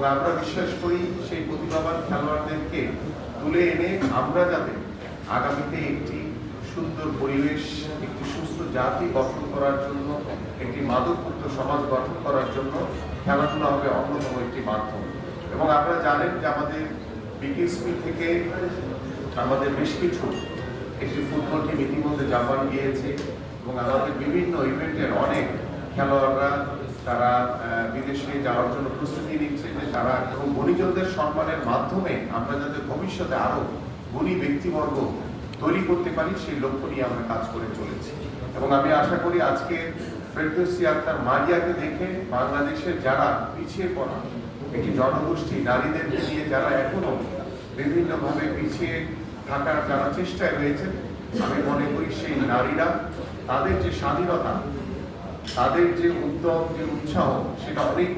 এবং আমরা বিশ্বাস করি সেই প্রতিভাবান খেলোয়াড়দেরকে তুলে এনে আমরা যাতে আগামীতে একটি সুন্দর পরিবেশ, একটি সুস্থ জাতি গঠন করার জন্য, একটি মাদকমুক্ত সমাজ গঠন করার জন্য খেলাধুলা হবে অন্যতম একটি মাধ্যম। এবং আপনারা জানেন যে আমাদের বিকেএসপি থেকে আমাদের বেশ কিছু একটি ফুটবল টিম ইতিমধ্যে জাপান গিয়েছে এবং আমাদের বিভিন্ন ইভেন্টের অনেক খেলোয়াড়রা তারা বিদেশে যাওয়ার জন্য প্রস্তুতি নিচ্ছে, যে তারা এবং গুণীজনদের সম্মানের মাধ্যমে আমরা যাতে ভবিষ্যতে আরো গুণী ব্যক্তিবর্গ তৈরি করতে পারি সেই লক্ষ্য নিয়ে আমরা কাজ করে চলেছি। এবং আমি আশা করি আজকে ফেরদৌসী আক্তার মারিয়াকে দেখে বাংলাদেশের যারা পিছিয়ে পড়া একটি জনগোষ্ঠী, নারীদেরকে নিয়ে যারা এখনো বিভিন্নভাবে পিছিয়ে থাকার যারা চেষ্টায় রয়েছেন, আমি মনে করি সেই নারীরা তাদের যে স্বাধীনতা, তাদের যে উদ্যম, যে উৎসাহ, সেটা অনেক